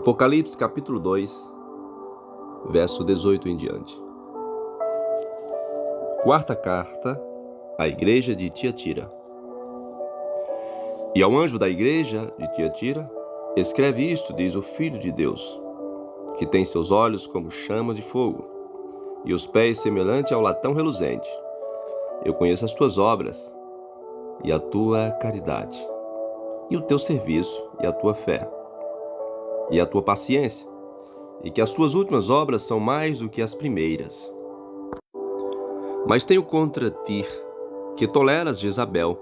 Apocalipse capítulo 2, verso 18 em diante. Quarta carta à igreja de Tiatira. E ao anjo da igreja de Tiatira, escreve isto, diz o Filho de Deus, que tem seus olhos como chama de fogo, e os pés semelhante ao latão reluzente. Eu conheço as tuas obras, e a tua caridade, e o teu serviço, e a tua fé, e a tua paciência, e que as tuas últimas obras são mais do que as primeiras. Mas tenho contra ti que toleras Jezabel,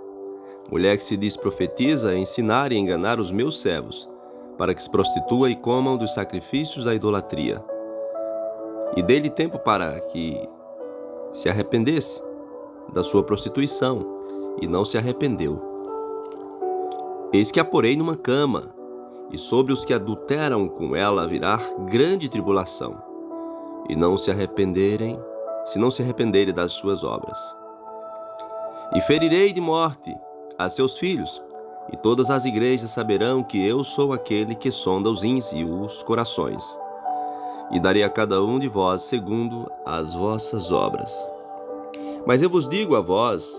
mulher que se diz profetiza, a ensinar e enganar os meus servos, para que se prostitua e comam dos sacrifícios da idolatria. E dei-lhe tempo para que se arrependesse da sua prostituição, e não se arrependeu. Eis que a porei numa cama, e sobre os que adulteram com ela virá grande tribulação, e se não se arrependerem das suas obras. E ferirei de morte a seus filhos, e todas as igrejas saberão que eu sou aquele que sonda os rins e os corações, e darei a cada um de vós segundo as vossas obras. Mas eu vos digo a vós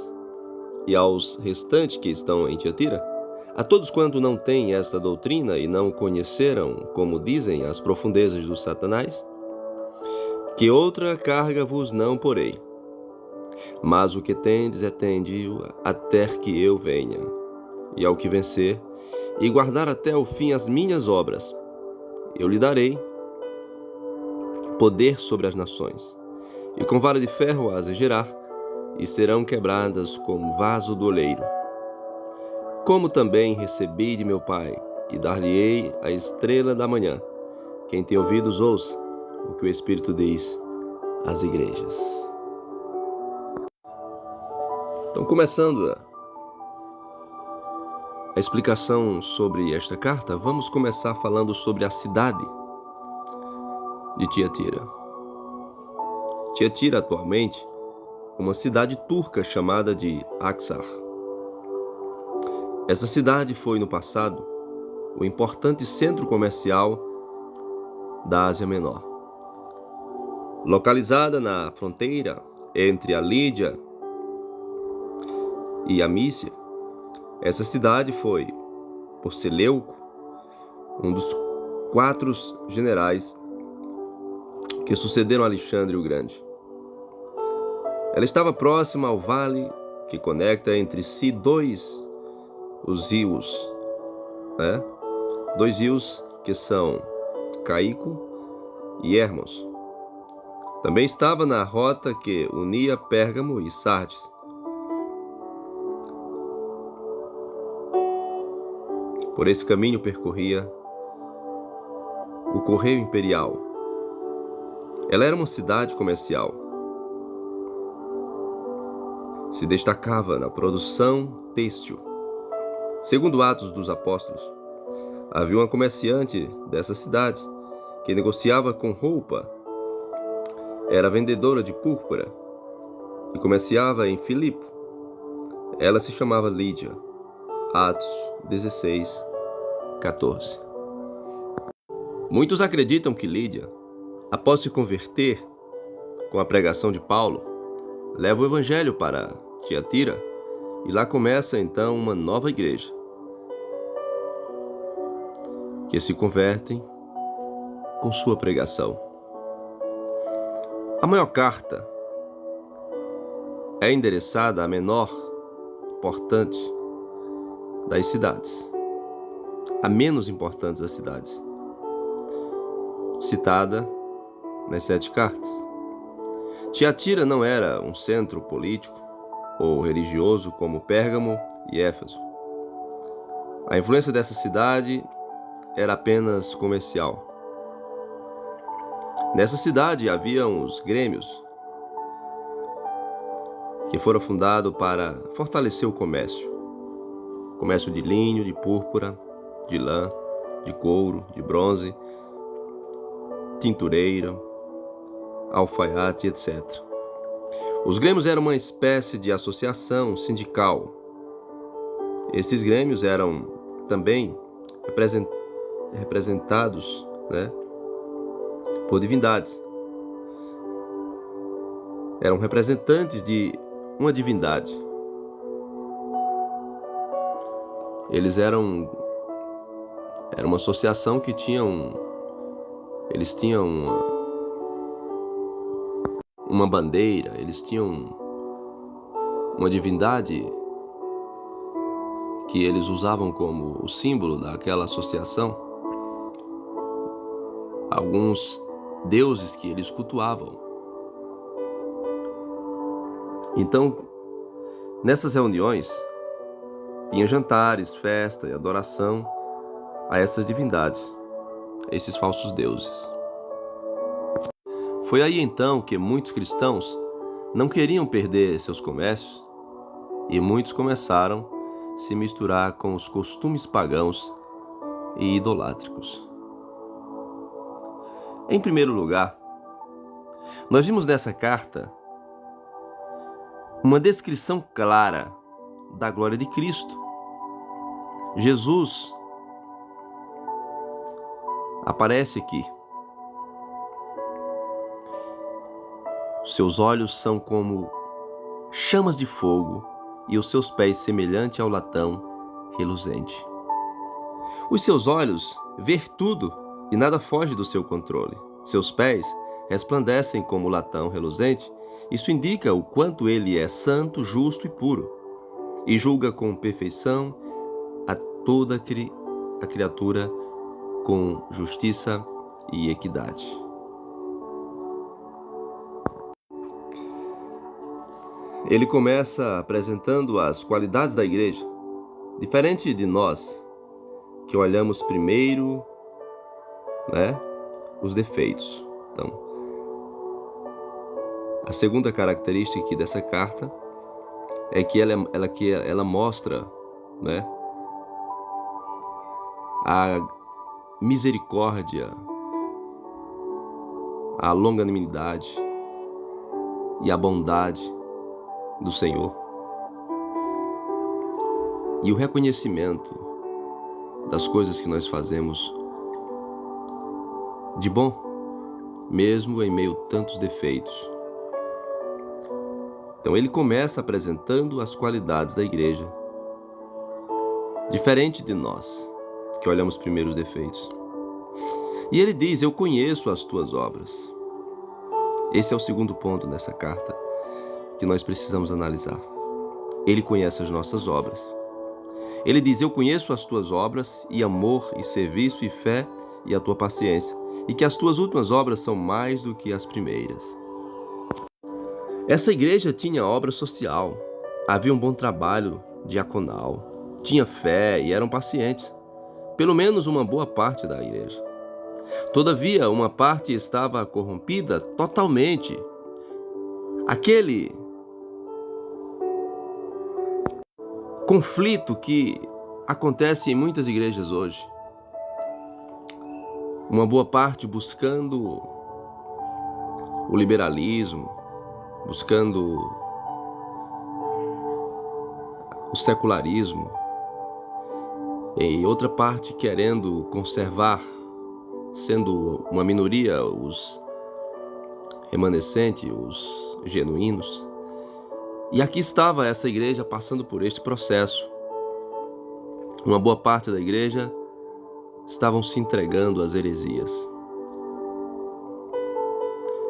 e aos restantes que estão em Tiatira, a todos quanto não têm esta doutrina e não conheceram, como dizem, as profundezas do Satanás, que outra carga vos não porei, mas o que tendes tende-o até que eu venha. E ao que vencer e guardar até o fim as minhas obras, eu lhe darei poder sobre as nações, e com vara de ferro as regerá, e serão quebradas como vaso do oleiro. Como também recebi de meu Pai, e dar-lhe-ei a estrela da manhã. Quem tem ouvidos, ouça o que o Espírito diz às igrejas. Então, começando a explicação sobre esta carta, vamos começar falando sobre a cidade de Tiatira. Tiatira, atualmente, é uma cidade turca chamada de Aksar. Essa cidade foi, no passado, um importante centro comercial da Ásia Menor. Localizada na fronteira entre a Lídia e a Mícia, essa cidade foi, por Seleuco, um dos 4 generais que sucederam Alexandre o Grande. Ela estava próxima ao vale que conecta entre si dois rios, dois rios que são Caico e Hermos. Também estava na rota que unia Pérgamo e Sardes. Por esse caminho percorria o Correio Imperial. Ela era uma cidade comercial. Se destacava na produção têxtil. Segundo Atos dos Apóstolos, havia uma comerciante dessa cidade que negociava com roupa. Era vendedora de púrpura e comerciava em Filipe. Ela se chamava Lídia. Atos 16, 14. Muitos acreditam que Lídia, após se converter com a pregação de Paulo, leva o evangelho para Tiatira, e lá começa então uma nova igreja, que se convertem com sua pregação. A maior carta é endereçada à menor importante das cidades, a menos importante das cidades, citada nas 7 cartas. Tiatira não era um centro político ou religioso como Pérgamo e Éfeso. A influência dessa cidade era apenas comercial. Nessa cidade haviam os grêmios, que foram fundados para fortalecer o comércio. Comércio de linho, de púrpura, de lã, de couro, de bronze, tintureira, alfaiate, etc. Os grêmios eram uma espécie de associação sindical. Esses grêmios eram também representados né, por divindades. Eram representantes de uma divindade. Eles era uma associação que eles tinham uma bandeira, eles tinham uma divindade que eles usavam como o símbolo daquela associação. Alguns deuses que eles cultuavam. Então, nessas reuniões, tinha jantares, festa e adoração a essas divindades, esses falsos deuses. Foi aí então que muitos cristãos não queriam perder seus comércios e muitos começaram a se misturar com os costumes pagãos e idolátricos. Em primeiro lugar, nós vimos nessa carta uma descrição clara da glória de Cristo. Jesus aparece aqui. Seus olhos são como chamas de fogo e os seus pés semelhante ao latão reluzente. Os seus olhos vêem tudo e nada foge do seu controle. Seus pés resplandecem como latão reluzente. Isso indica o quanto ele é santo, justo e puro, e julga com perfeição a toda a criatura com justiça e equidade. Ele começa apresentando as qualidades da igreja, diferente de nós, que olhamos primeiro, os defeitos. Então, a segunda característica aqui dessa carta é que ela mostra, a misericórdia, a longanimidade e a bondade do Senhor e o reconhecimento das coisas que nós fazemos de bom, mesmo em meio a tantos defeitos. Então ele começa apresentando as qualidades da igreja, diferente de nós, que olhamos primeiro os defeitos. E ele diz: eu conheço as tuas obras. Esse é o segundo ponto dessa carta que nós precisamos analisar. Ele conhece as nossas obras. Ele diz: eu conheço as tuas obras, e amor, e serviço, e fé, e a tua paciência, e que as tuas últimas obras são mais do que as primeiras. Essa igreja tinha obra social, havia um bom trabalho diaconal, tinha fé e eram pacientes, pelo menos uma boa parte da igreja. Todavia, uma parte estava corrompida totalmente. Aquele conflito que acontece em muitas igrejas hoje. Uma boa parte buscando o liberalismo, buscando o secularismo, e outra parte querendo conservar, sendo uma minoria, os remanescentes, os genuínos. E aqui estava essa igreja passando por este processo. Uma boa parte da igreja estavam se entregando às heresias.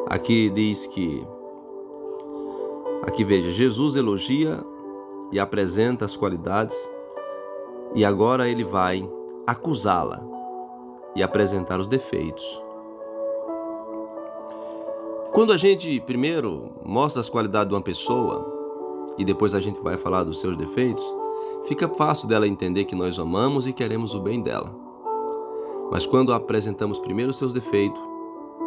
Aqui diz que, veja, Jesus elogia e apresenta as qualidades, e agora ele vai acusá-la e apresentar os defeitos. Quando a gente primeiro mostra as qualidades de uma pessoa e depois a gente vai falar dos seus defeitos, fica fácil dela entender que nós amamos e queremos o bem dela. Mas quando apresentamos primeiro os seus defeitos,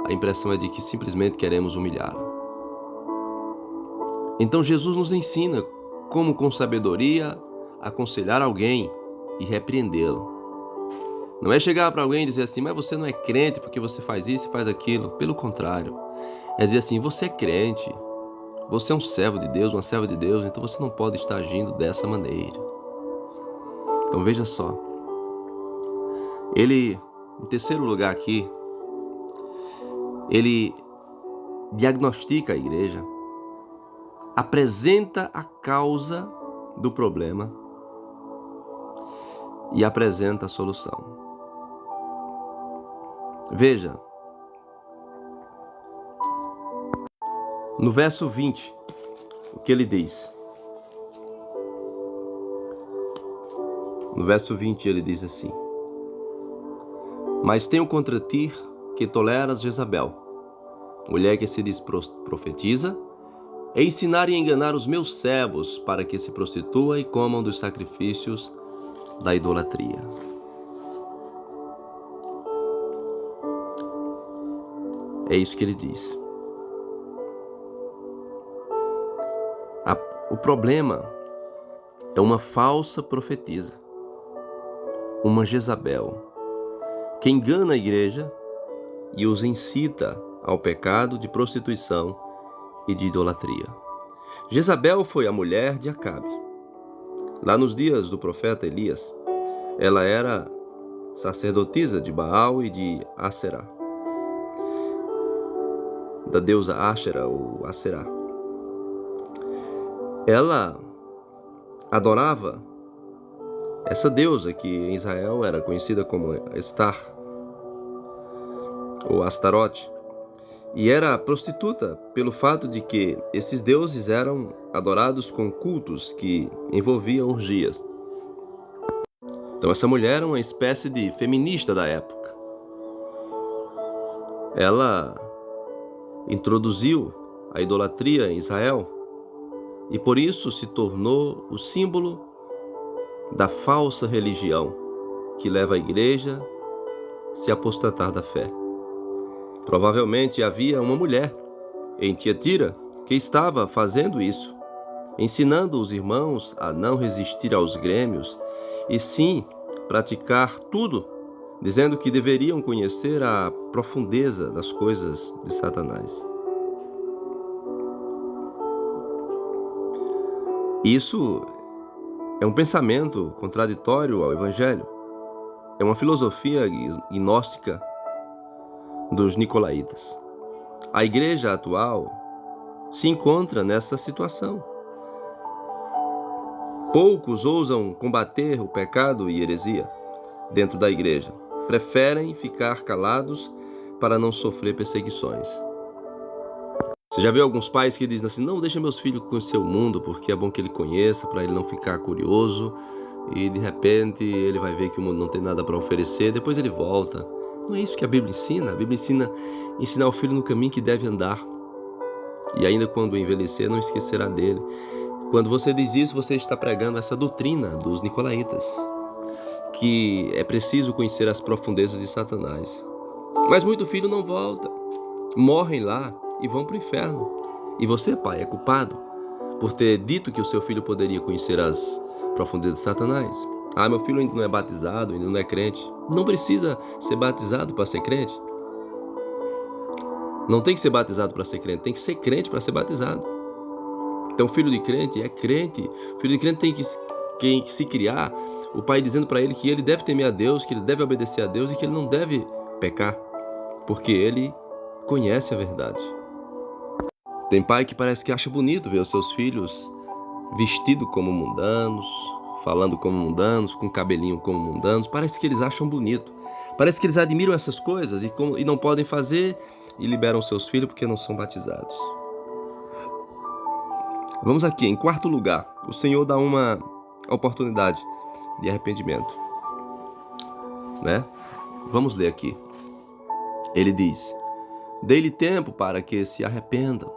a impressão é de que simplesmente queremos humilhá-la. Então Jesus nos ensina como, com sabedoria, aconselhar alguém e repreendê-lo. Não é chegar para alguém e dizer assim: mas você não é crente porque você faz isso e faz aquilo. Pelo contrário, é dizer assim: você é crente, você é um servo de Deus, uma serva de Deus, então você não pode estar agindo dessa maneira. Então veja só, ele, em terceiro lugar aqui, Ele diagnostica a igreja, apresenta a causa do problema e apresenta a solução. Veja, no verso 20, o que ele diz? No verso 20 ele diz assim: mas tenho contra ti que toleras Jezabel, mulher que se diz profetiza, e ensinar e enganar os meus servos para que se prostitua e comam dos sacrifícios da idolatria. É isso que ele diz. O problema é uma falsa profetisa, uma Jezabel, que engana a igreja e os incita ao pecado de prostituição e de idolatria. Jezabel foi a mulher de Acabe. Lá nos dias do profeta Elias, ela era sacerdotisa de Baal e de Aserá, da deusa Ashera ou Aserá. Ela adorava essa deusa que em Israel era conhecida como Estar ou Astarote, e era prostituta pelo fato de que esses deuses eram adorados com cultos que envolviam orgias. Então essa mulher era uma espécie de feminista da época. Ela introduziu a idolatria em Israel e por isso se tornou o símbolo da falsa religião que leva a igreja a se apostatar da fé. Provavelmente havia uma mulher em Tiatira que estava fazendo isso, ensinando os irmãos a não resistir aos grêmios e sim praticar tudo, dizendo que deveriam conhecer a profundeza das coisas de Satanás. Isso é um pensamento contraditório ao Evangelho. É uma filosofia gnóstica dos nicolaítas. A igreja atual se encontra nessa situação. Poucos ousam combater o pecado e heresia dentro da igreja. Preferem ficar calados para não sofrer perseguições. Você já viu alguns pais que dizem assim: não, deixa meus filhos conhecer o mundo, porque é bom que ele conheça, para ele não ficar curioso, e de repente ele vai ver que o mundo não tem nada para oferecer, depois ele volta. Não é isso que a Bíblia ensina. A Bíblia ensina ensinar o filho no caminho que deve andar, e ainda quando envelhecer não esquecerá dele. Quando você diz isso, você está pregando essa doutrina dos nicolaítas, que é preciso conhecer as profundezas de Satanás. Mas muito filho não volta, morrem lá e vão para o inferno. E você, pai, é culpado por ter dito que o seu filho poderia conhecer as profundezas de Satanás. Ah, meu filho ainda não é batizado, ainda não é crente. Não precisa ser batizado para ser crente. Não tem que ser batizado para ser crente, tem que ser crente para ser batizado. Então, filho de crente é crente. Filho de crente tem que se criar, o pai dizendo para ele que ele deve temer a Deus, que ele deve obedecer a Deus e que ele não deve pecar, porque ele conhece a verdade. Tem pai que parece que acha bonito ver os seus filhos vestidos como mundanos, falando como mundanos, com cabelinho como mundanos. Parece que eles acham bonito. Parece que eles admiram essas coisas e não podem fazer e liberam seus filhos porque não são batizados. Vamos aqui, em quarto lugar, o Senhor dá uma oportunidade de arrependimento, né? Vamos ler aqui. Ele diz: dê-lhe tempo para que se arrependam,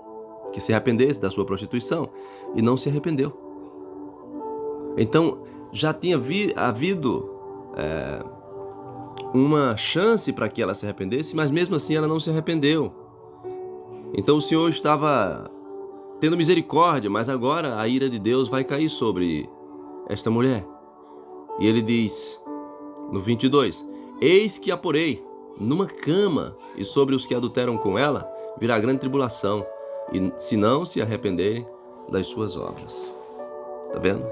que se arrependesse da sua prostituição, e não se arrependeu. Então, já tinha havido uma chance para que ela se arrependesse, mas mesmo assim ela não se arrependeu. Então o Senhor estava tendo misericórdia, mas agora a ira de Deus vai cair sobre esta mulher. E ele diz, no 22, eis que a porei numa cama, e sobre os que adulteram com ela virá grande tribulação, e se não se arrependerem das suas obras. Tá vendo?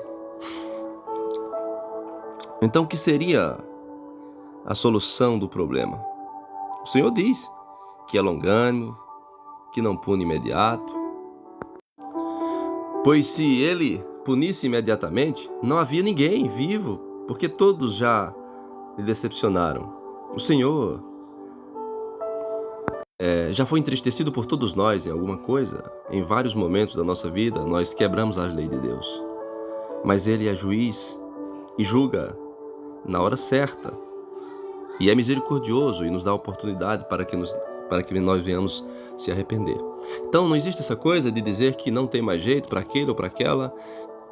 Então, o que seria a solução do problema? O Senhor diz que é longânimo, que não pune imediato. Pois se ele punisse imediatamente, não havia ninguém vivo, porque todos já lhe decepcionaram. O Senhor já foi entristecido por todos nós em alguma coisa. Em vários momentos da nossa vida, nós quebramos as leis de Deus. Mas Ele é juiz e julga na hora certa. E é misericordioso e nos dá oportunidade para que nós venhamos se arrepender. Então não existe essa coisa de dizer que não tem mais jeito para aquele ou para aquela,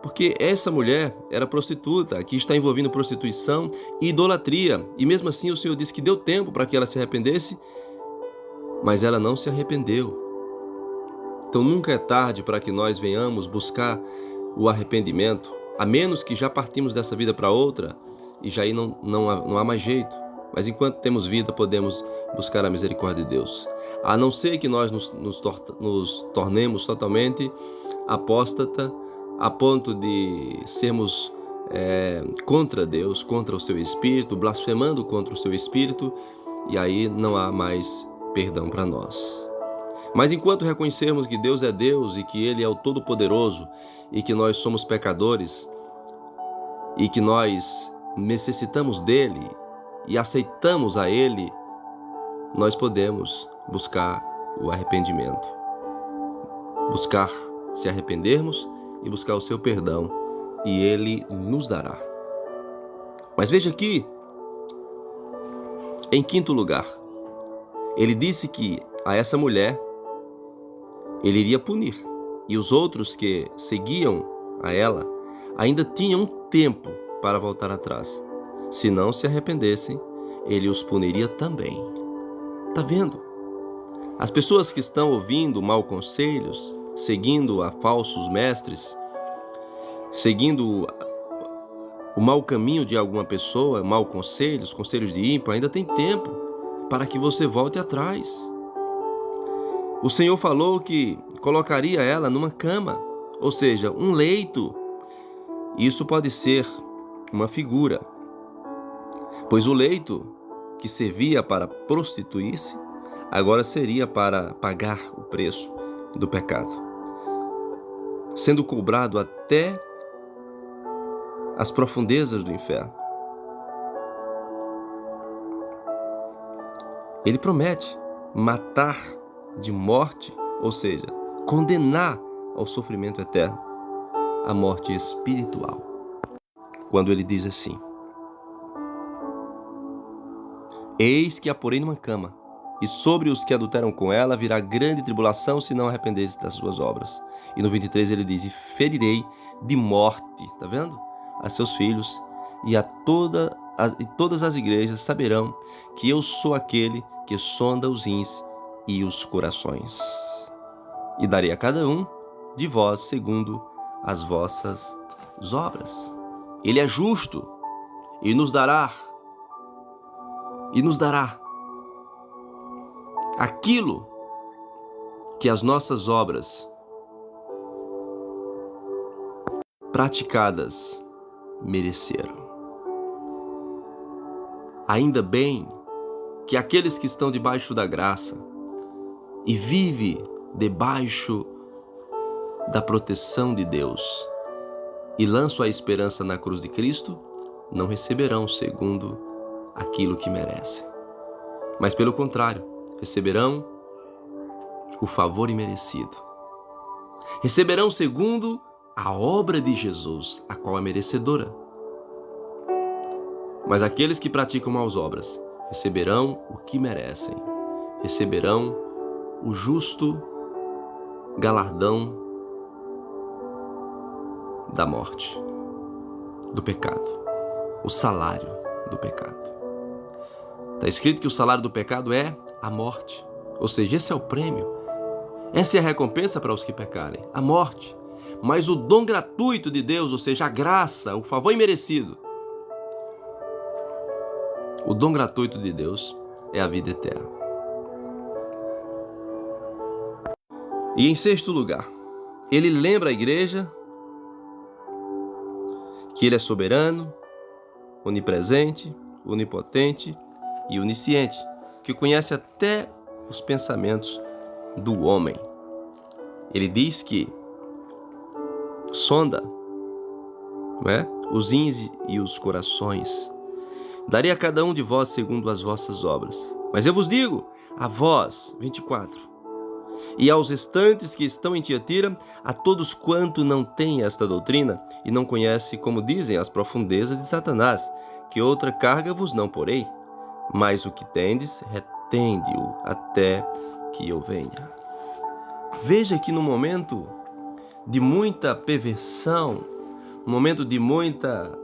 porque essa mulher era prostituta, que está envolvendo prostituição e idolatria. E mesmo assim o Senhor disse que deu tempo para que ela se arrependesse, mas ela não se arrependeu. Então nunca é tarde para que nós venhamos buscar o arrependimento, a menos que já partimos dessa vida para outra e já aí não há mais jeito. Mas enquanto temos vida, podemos buscar a misericórdia de Deus. A não ser que nós nos tornemos totalmente apóstata, a ponto de sermos contra Deus, contra o seu Espírito, blasfemando contra o seu Espírito, e aí não há mais perdão para nós. Mas enquanto reconhecermos que Deus é Deus e que Ele é o Todo-Poderoso e que nós somos pecadores e que nós necessitamos dEle e aceitamos a Ele, nós podemos buscar o arrependimento. Buscar se arrependermos e buscar o seu perdão, e Ele nos dará. Mas veja aqui, em quinto lugar, Ele disse que a essa mulher Ele iria punir, e os outros que seguiam a ela ainda tinham tempo para voltar atrás. Se não se arrependessem, Ele os puniria também. Está vendo? As pessoas que estão ouvindo maus conselhos, seguindo a falsos mestres, seguindo o mau caminho de alguma pessoa, maus conselhos, conselhos de ímpio, ainda tem tempo para que você volte atrás. O Senhor falou que colocaria ela numa cama, ou seja, um leito. Isso pode ser uma figura, pois o leito que servia para prostituir-se, agora seria para pagar o preço do pecado, sendo cobrado até as profundezas do inferno. Ele promete matar de morte, ou seja, condenar ao sofrimento eterno, a morte espiritual. Quando ele diz assim: eis que a porei numa cama, e sobre os que adulteram com ela virá grande tribulação, se não arrependerem das suas obras. E no 23 ele diz: e ferirei de morte, está vendo? A seus filhos, e todas as igrejas saberão que eu sou aquele que sonda os rins e os corações. E darei a cada um de vós segundo as vossas obras. Ele é justo e nos dará aquilo que as nossas obras praticadas mereceram. Ainda bem que aqueles que estão debaixo da graça e vivem debaixo da proteção de Deus e lançam a esperança na cruz de Cristo, não receberão segundo aquilo que merecem, mas pelo contrário, receberão o favor imerecido. Receberão segundo a obra de Jesus, a qual é merecedora. Mas aqueles que praticam maus obras receberão o que merecem, receberão o justo galardão da morte, do pecado, o salário do pecado. Está escrito que o salário do pecado é a morte, ou seja, esse é o prêmio, essa é a recompensa para os que pecarem, a morte. Mas o dom gratuito de Deus, ou seja, a graça, o favor imerecido, o dom gratuito de Deus é a vida eterna. E em sexto lugar, ele lembra a igreja que ele é soberano, onipresente, onipotente e onisciente, que conhece até os pensamentos do homem. Ele diz que sonda, não é? Os rins e os corações. Darei a cada um de vós segundo as vossas obras. Mas eu vos digo, a vós, 24, e aos restantes que estão em Tiatira, a todos quanto não têm esta doutrina e não conhecem, como dizem, as profundezas de Satanás, que outra carga vos não porei, mas o que tendes, retende-o até que eu venha. Veja que no momento de muita perversão, no momento de muita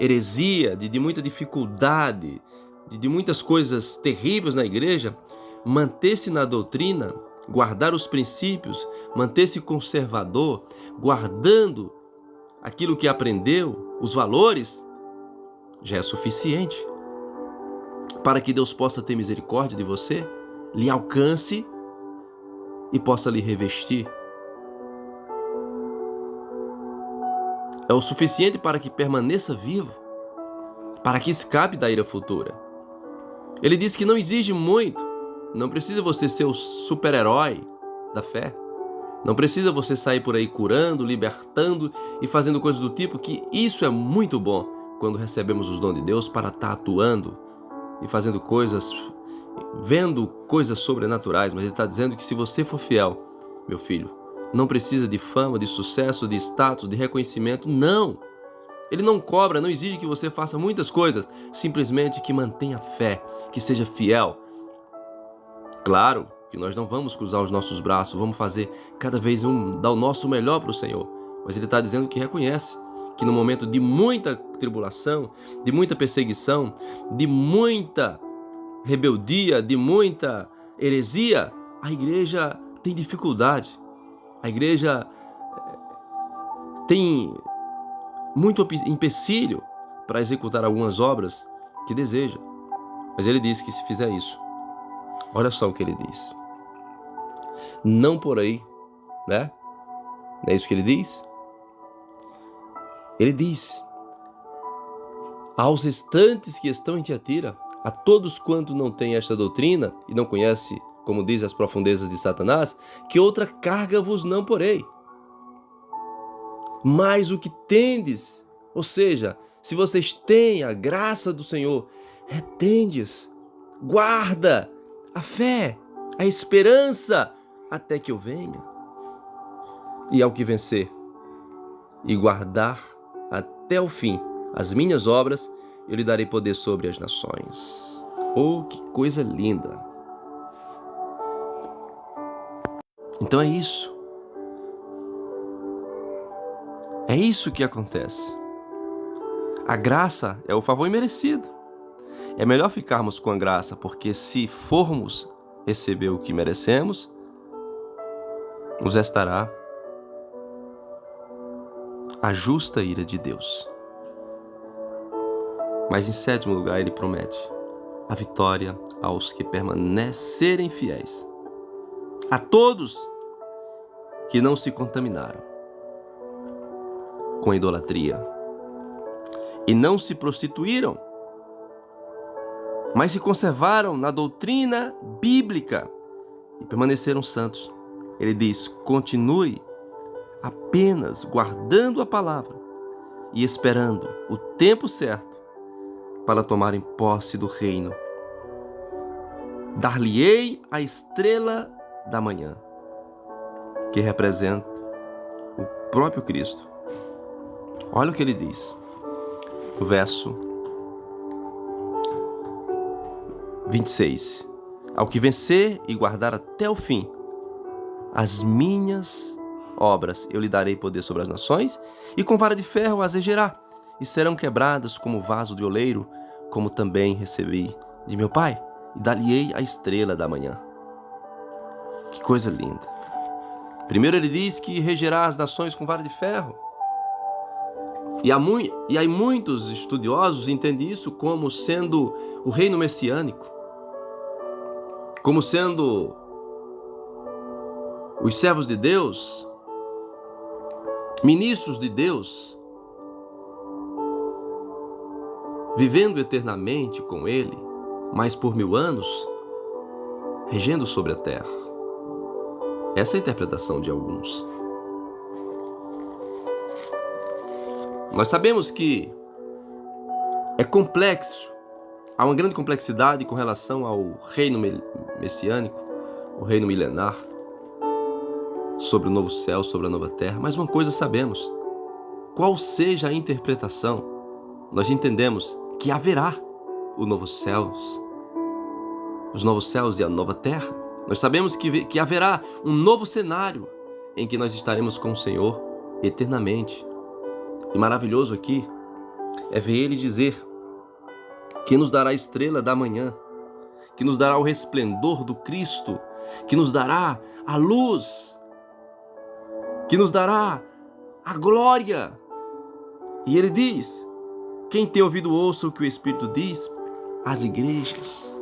heresia, de muita dificuldade, de muitas coisas terríveis na igreja, manter-se na doutrina, guardar os princípios, manter-se conservador, guardando aquilo que aprendeu, os valores, já é suficiente para que Deus possa ter misericórdia de você, lhe alcance e possa lhe revestir. É o suficiente para que permaneça vivo, para que escape da ira futura. Ele diz que não exige muito, não precisa você ser o super-herói da fé, não precisa você sair por aí curando, libertando e fazendo coisas do tipo, que isso é muito bom quando recebemos os dons de Deus para estar atuando e fazendo coisas, vendo coisas sobrenaturais. Mas ele está dizendo que se você for fiel, meu filho, não precisa de fama, de sucesso, de status, de reconhecimento, não. Ele não cobra, não exige que você faça muitas coisas, simplesmente que mantenha fé, que seja fiel. Claro que nós não vamos cruzar os nossos braços, vamos fazer cada vez dar o nosso melhor para o Senhor. Mas ele está dizendo que reconhece que no momento de muita tribulação, de muita perseguição, de muita rebeldia, de muita heresia, a igreja tem dificuldade. A igreja tem muito empecilho para executar algumas obras que deseja. Mas ele diz que se fizer isso, olha só o que ele diz. Não por aí, né? Não é isso que ele diz? Ele diz, aos restantes que estão em Tiatira, a todos quanto não têm esta doutrina e não conhece, como diz, as profundezas de Satanás, que outra carga vos não porei. Mas o que tendes, ou seja, se vocês têm a graça do Senhor, retendes, guarda a fé, a esperança, até que eu venha. E ao que vencer e guardar até o fim as minhas obras, eu lhe darei poder sobre as nações. Oh, que coisa linda! Então é isso. É isso que acontece. A graça é o favor imerecido. É melhor ficarmos com a graça, porque se formos receber o que merecemos, nos restará a justa ira de Deus. Mas em sétimo lugar, ele promete a vitória aos que permanecerem fiéis, a todos que não se contaminaram com idolatria e não se prostituíram, mas se conservaram na doutrina bíblica e permaneceram santos. Ele diz, continue apenas guardando a palavra e esperando o tempo certo para tomarem posse do reino. Dar-lhe-ei a estrela da manhã, que representa o próprio Cristo. Olha o que ele diz, no verso 26. Ao que vencer e guardar até o fim as minhas obras, eu lhe darei poder sobre as nações, e com vara de ferro as regerá, e serão quebradas como vaso de oleiro, como também recebi de meu Pai, e dar-lhe-ei a estrela da manhã. Que coisa linda! Primeiro ele diz que regerá as nações com vara de ferro. E aí muitos estudiosos entendem isso como sendo o reino messiânico, como sendo os servos de Deus, ministros de Deus, vivendo eternamente com Ele, mas por 1000 anos, regendo sobre a terra. Essa é a interpretação de alguns. Nós sabemos que é complexo, há uma grande complexidade com relação ao reino messiânico, o reino milenar, sobre o novo céu, sobre a nova terra. Mas uma coisa sabemos: qual seja a interpretação, nós entendemos que haverá os novos céus e a nova terra. Nós sabemos que haverá um novo cenário em que nós estaremos com o Senhor eternamente. E maravilhoso aqui é ver Ele dizer que nos dará a estrela da manhã, que nos dará o resplendor do Cristo, que nos dará a luz, que nos dará a glória. E Ele diz: quem tem ouvido, ouça o que o Espírito diz às igrejas.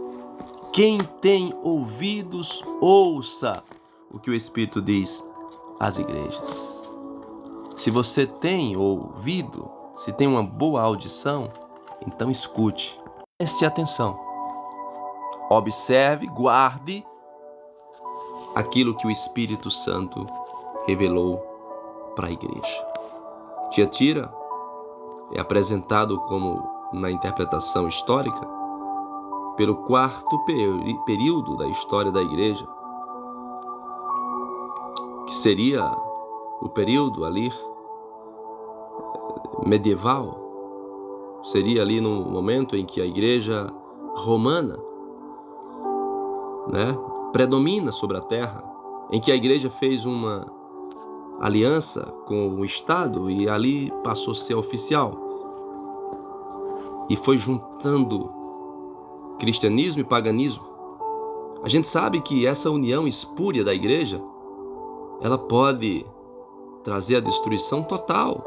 Quem tem ouvidos, ouça o que o Espírito diz às igrejas. Se você tem ouvido, se tem uma boa audição, então escute. Preste atenção. Observe, guarde aquilo que o Espírito Santo revelou para a igreja. Tiatira é apresentado como, na interpretação histórica, pelo quarto período da história da igreja, que seria o período ali medieval, seria ali no momento em que a igreja romana, predomina sobre a terra, em que a igreja fez uma aliança com o Estado e ali passou a ser oficial e foi juntando cristianismo e paganismo. A gente sabe que essa união espúria da igreja, ela pode trazer a destruição total,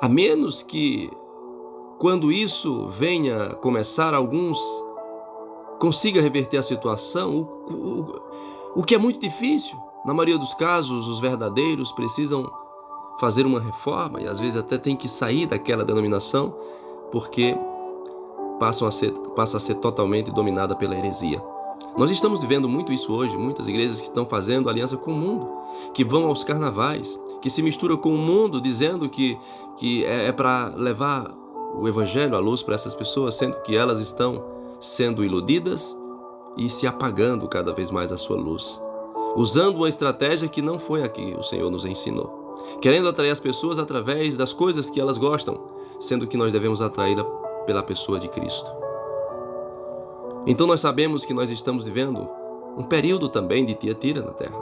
a menos que, quando isso venha começar, alguns consigam reverter a situação, o que é muito difícil. Na maioria dos casos, os verdadeiros precisam fazer uma reforma e às vezes até tem que sair daquela denominação, porque passa a ser totalmente dominada pela heresia. Nós estamos vivendo muito isso hoje, muitas igrejas que estão fazendo aliança com o mundo, que vão aos carnavais, que se misturam com o mundo, dizendo que é para levar o evangelho à luz para essas pessoas, sendo que elas estão sendo iludidas e se apagando cada vez mais a sua luz, usando uma estratégia que não foi a que o Senhor nos ensinou, querendo atrair as pessoas através das coisas que elas gostam, sendo que nós devemos atraí-la pela pessoa de Cristo. Então nós sabemos que nós estamos vivendo um período também de Tiatira na terra.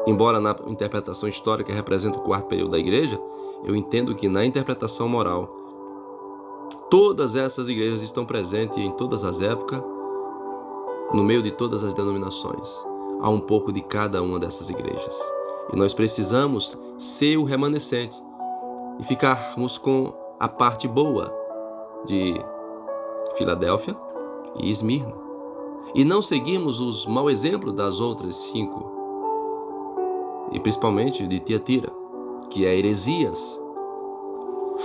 Embora na interpretação histórica represente o quarto período da igreja, eu entendo que na interpretação moral, todas essas igrejas estão presentes em todas as épocas, no meio de todas as denominações. Há um pouco de cada uma dessas igrejas. E nós precisamos ser o remanescente e ficarmos com a parte boa de Filadélfia e Esmirna, e não seguirmos os maus exemplos das outras 5, e principalmente de Tiatira, que é heresias,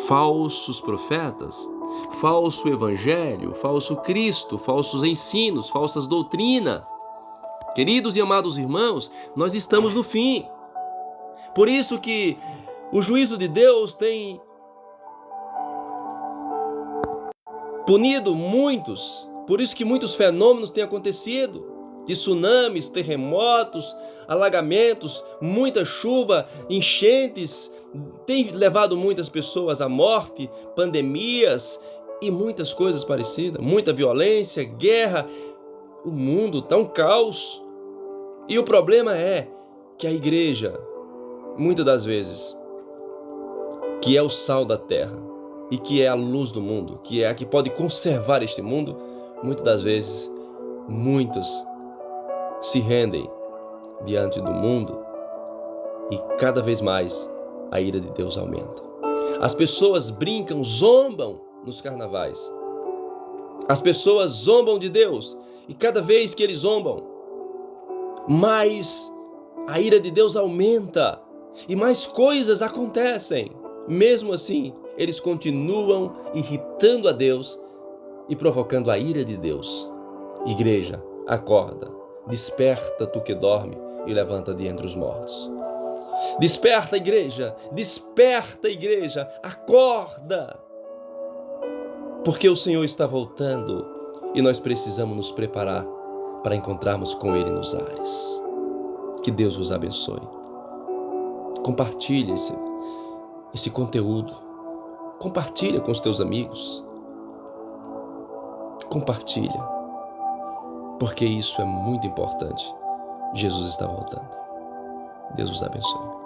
falsos profetas, falso evangelho, falso Cristo, falsos ensinos, falsas doutrinas. Queridos e amados irmãos, nós estamos no fim. Por isso que o juízo de Deus tem punido muitos, por isso que muitos fenômenos têm acontecido, de tsunamis, terremotos, alagamentos, muita chuva, enchentes, tem levado muitas pessoas à morte, pandemias e muitas coisas parecidas, muita violência, guerra, o mundo está um caos. E o problema é que a igreja, muitas das vezes, que é o sal da terra, e que é a luz do mundo, que é a que pode conservar este mundo, muitas das vezes, muitos se rendem diante do mundo e cada vez mais a ira de Deus aumenta. As pessoas brincam, zombam nos carnavais. As pessoas zombam de Deus e cada vez que eles zombam, mais a ira de Deus aumenta e mais coisas acontecem. Mesmo assim, eles continuam irritando a Deus e provocando a ira de Deus. Igreja, acorda, desperta tu que dorme e levanta de entre os mortos. Desperta, igreja, acorda, porque o Senhor está voltando e nós precisamos nos preparar para encontrarmos com Ele nos ares. Que Deus vos abençoe. Compartilhe esse conteúdo. Compartilha com os teus amigos. Compartilha, porque isso é muito importante. Jesus está voltando. Deus vos abençoe.